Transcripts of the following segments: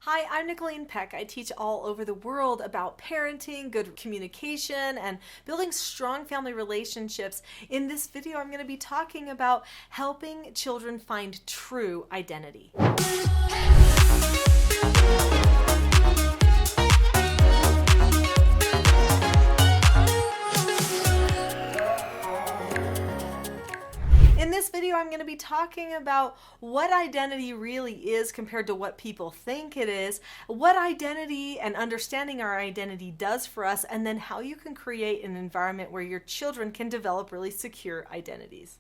Hi, I'm Nicholeen Peck. I teach all over the world about parenting, good communication, and building strong family relationships. In this video, I'm going to be talking about helping children find true identity. In this video, I'm going to be talking about what identity really is compared to what people think it is, what identity and understanding our identity does for us, and then how you can create an environment where your children can develop really secure identities.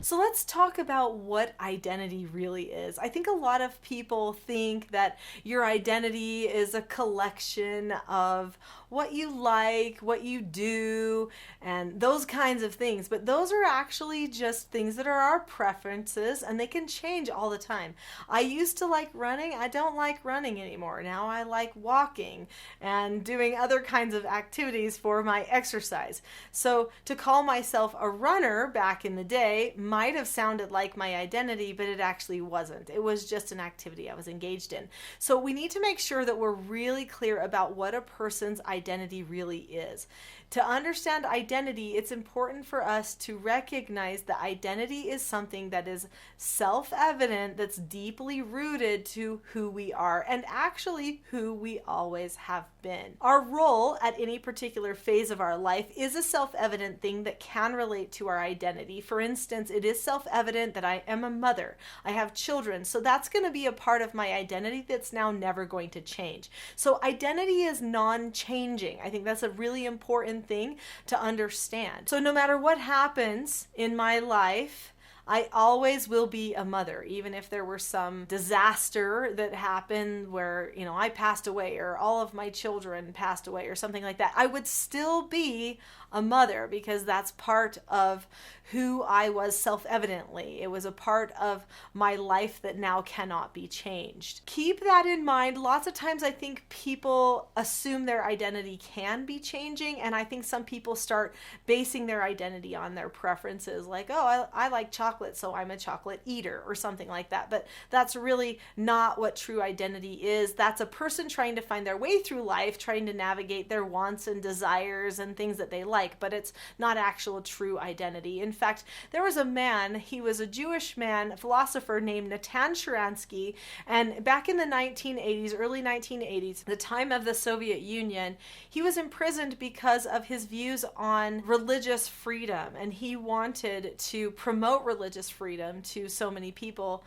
So let's talk about what identity really is. I think a lot of people think that your identity is a collection of what you like, what you do, and those kinds of things. But those are actually just things that are our preferences, and they can change all the time. I used to like running. I don't like running anymore. Now I like walking and doing other kinds of activities for my exercise. So to call myself a runner back in the day might have sounded like my identity, but it actually wasn't. It was just an activity I was engaged in. So we need to make sure that we're really clear about what a person's identity really is. To understand identity, it's important for us to recognize that identity is something that is self-evident, that's deeply rooted to who we are, and actually who we always have been. Our role at any particular phase of our life is a self-evident thing that can relate to our identity. For instance, it is self-evident that I am a mother. I have children, so that's going to be a part of my identity that's now never going to change. So identity is non-changing. I think that's a really important thing to understand. So no matter what happens in my life, I always will be a mother, even if there were some disaster that happened where, I passed away or all of my children passed away or something like that. I would still be a mother because that's part of who I was self-evidently. It was a part of my life that now cannot be changed. Keep that in mind. Lots of times I think people assume their identity can be changing, and I think some people start basing their identity on their preferences, like, oh, I like chocolate, so I'm a chocolate eater or something like that. But that's really not what true identity is. That's a person trying to find their way through life, trying to navigate their wants and desires and things that they like, but it's not actual true identity. In fact, there was a man, he was a Jewish man, a philosopher named Natan Sharansky, and back in the 1980s, early 1980s, the time of the Soviet Union, he was imprisoned because of his views on religious freedom, and he wanted to promote religious freedom to so many people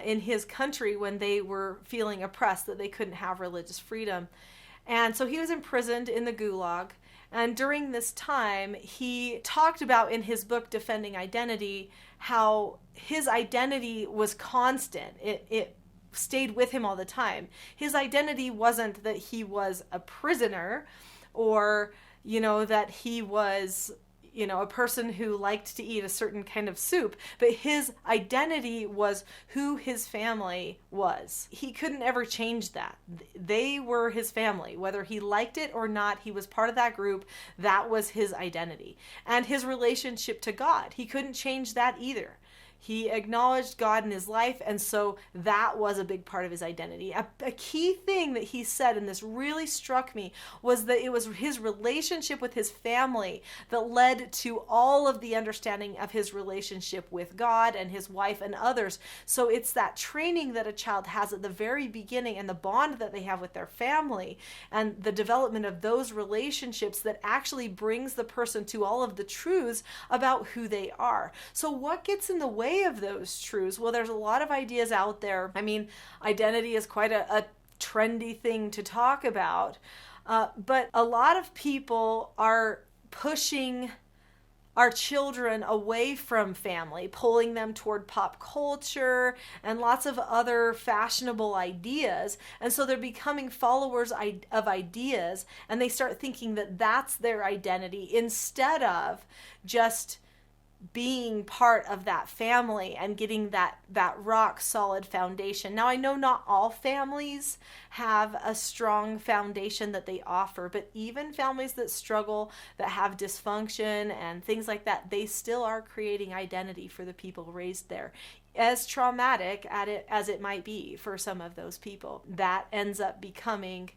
in his country when they were feeling oppressed, that they couldn't have religious freedom. And so he was imprisoned in the Gulag. And during this time, he talked about in his book, Defending Identity, how his identity was constant. It stayed with him all the time. His identity wasn't that he was a prisoner or, that he was a person who liked to eat a certain kind of soup, but his identity was who his family was. He couldn't ever change that. They were his family. Whether he liked it or not, he was part of that group. That was his identity. And his relationship to God, he couldn't change that either. He acknowledged God in his life, and so that was a big part of his identity. A key thing that he said, and this really struck me, was that it was his relationship with his family that led to all of the understanding of his relationship with God and his wife and others. So it's that training that a child has at the very beginning and the bond that they have with their family and the development of those relationships that actually brings the person to all of the truths about who they are. So what gets in the way of those truths? Well, there's a lot of ideas out there. I mean, identity is quite a trendy thing to talk about, but a lot of people are pushing our children away from family, pulling them toward pop culture and lots of other fashionable ideas. And so they're becoming followers of ideas, and they start thinking that that's their identity instead of just being part of that family and getting that rock solid foundation. Now, I know not all families have a strong foundation that they offer, but even families that struggle, that have dysfunction and things like that, they still are creating identity for the people raised there. as traumatic as it might be for some of those people, that ends up becoming,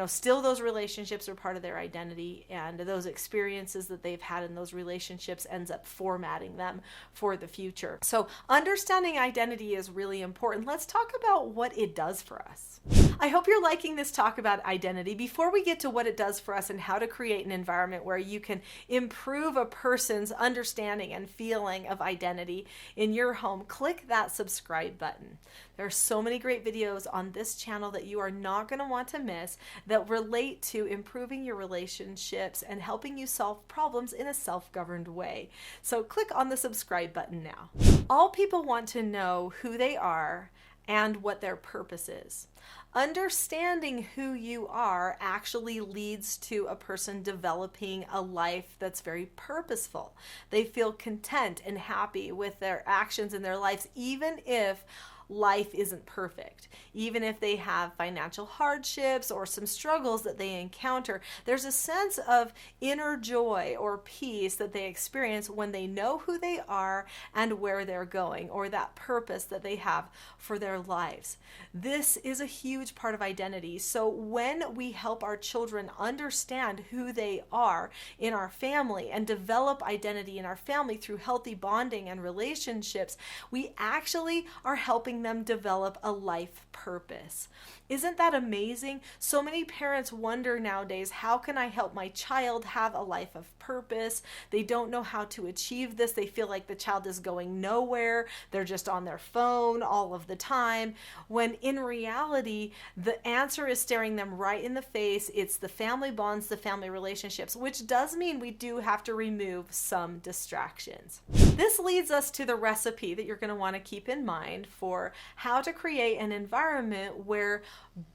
still those relationships are part of their identity, and those experiences that they've had in those relationships ends up formatting them for the future. So understanding identity is really important. Let's talk about what it does for us. I hope you're liking this talk about identity. Before we get to what it does for us and how to create an environment where you can improve a person's understanding and feeling of identity in your home, click that subscribe button. There are so many great videos on this channel that you are not going to want to miss that relate to improving your relationships and helping you solve problems in a self-governed way. So click on the subscribe button now. All people want to know who they are and what their purpose is. Understanding who you are actually leads to a person developing a life that's very purposeful. They feel content and happy with their actions in their lives, even if life isn't perfect. Even if they have financial hardships or some struggles that they encounter, there's a sense of inner joy or peace that they experience when they know who they are and where they're going, or that purpose that they have for their lives. This is a huge part of identity. So when we help our children understand who they are in our family and develop identity in our family through healthy bonding and relationships, we actually are helping them develop a life purpose. Isn't that amazing? So many parents wonder nowadays, how can I help my child have a life of purpose? They don't know how to achieve this. They feel like the child is going nowhere. They're just on their phone all of the time. When in reality, the answer is staring them right in the face. It's the family bonds, the family relationships, which does mean we do have to remove some distractions. This leads us to the recipe that you're going to want to keep in mind for how to create an environment where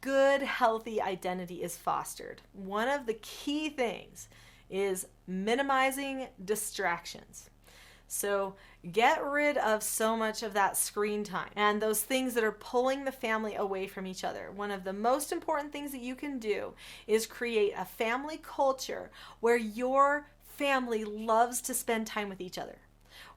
good, healthy identity is fostered. One of the key things is minimizing distractions. So get rid of so much of that screen time and those things that are pulling the family away from each other. One of the most important things that you can do is create a family culture where your family loves to spend time with each other,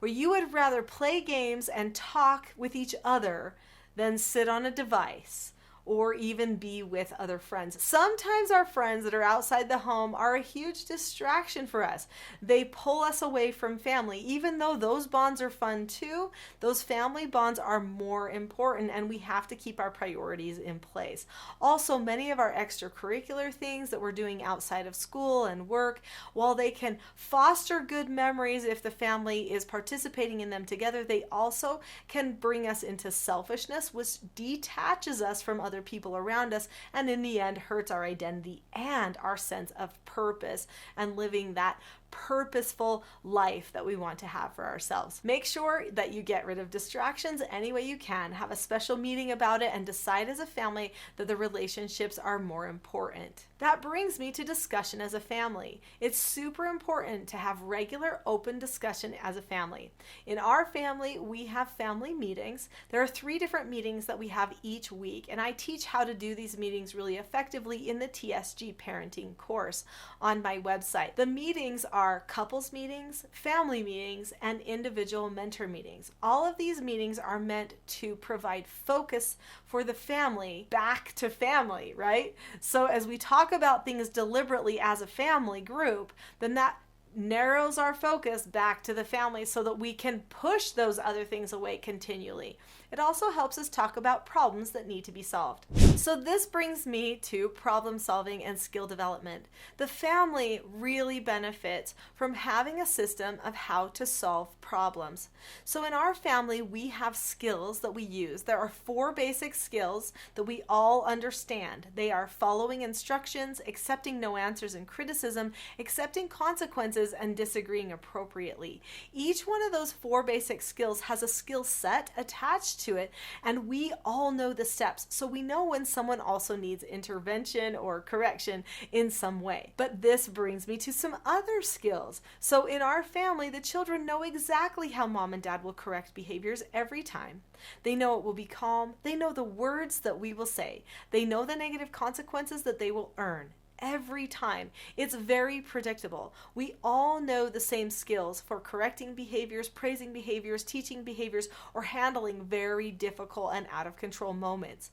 where you would rather play games and talk with each other than sit on a device or even be with other friends. Sometimes our friends that are outside the home are a huge distraction for us. They pull us away from family. Even though those bonds are fun too, those family bonds are more important, and we have to keep our priorities in place. Also, many of our extracurricular things that we're doing outside of school and work, while they can foster good memories if the family is participating in them together, they also can bring us into selfishness, which detaches us from other people around us, and in the end hurts our identity and our sense of purpose and living that purposeful life that we want to have for ourselves. Make sure that you get rid of distractions any way you can. Have a special meeting about it and decide as a family that the relationships are more important. That brings me to discussion as a family. It's super important to have regular open discussion as a family. In our family, we have family meetings. There are 3 different meetings that we have each week, and I teach how to do these meetings really effectively in the TSG parenting course on my website. The meetings are couples meetings, family meetings, and individual mentor meetings. All of these meetings are meant to provide focus for the family back to family, right? So as we talk about things deliberately as a family group, then that narrows our focus back to the family so that we can push those other things away continually. It also helps us talk about problems that need to be solved. So this brings me to problem solving and skill development. The family really benefits from having a system of how to solve problems. So in our family, we have skills that we use. There are 4 basic skills that we all understand. They are following instructions, accepting no answers and criticism, accepting consequences, and disagreeing appropriately. Each one of those 4 basic skills has a skill set attached to it, and we all know the steps, so we know when someone also needs intervention or correction in some way. But this brings me to some other skills. So in our family, the children know exactly how mom and dad will correct behaviors every time. They know it will be calm. They know the words that we will say. They know the negative consequences that they will earn. every time. It's very predictable. We all know the same skills for correcting behaviors, praising behaviors, teaching behaviors, or handling very difficult and out of control moments.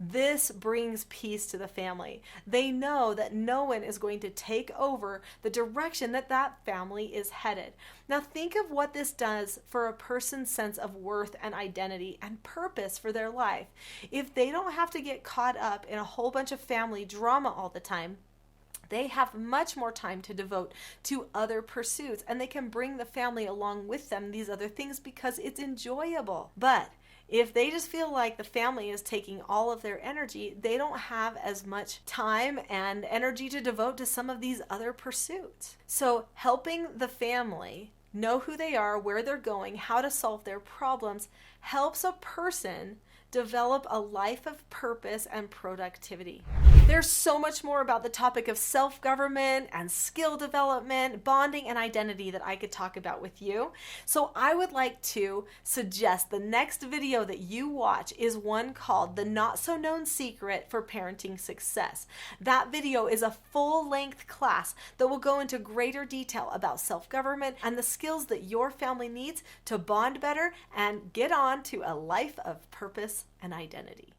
This brings peace to the family. They know that no one is going to take over the direction that that family is headed. Now think of what this does for a person's sense of worth and identity and purpose for their life. If they don't have to get caught up in a whole bunch of family drama all the time, they have much more time to devote to other pursuits, and they can bring the family along with them, these other things, because it's enjoyable. But if they just feel like the family is taking all of their energy, they don't have as much time and energy to devote to some of these other pursuits. So helping the family know who they are, where they're going, how to solve their problems, helps a person develop a life of purpose and productivity. There's so much more about the topic of self-government and skill development, bonding, and identity that I could talk about with you. So I would like to suggest the next video that you watch is one called The Not So Known Secret for Parenting Success. That video is a full-length class that will go into greater detail about self-government and the skills that your family needs to bond better and get on to a life of purpose and identity.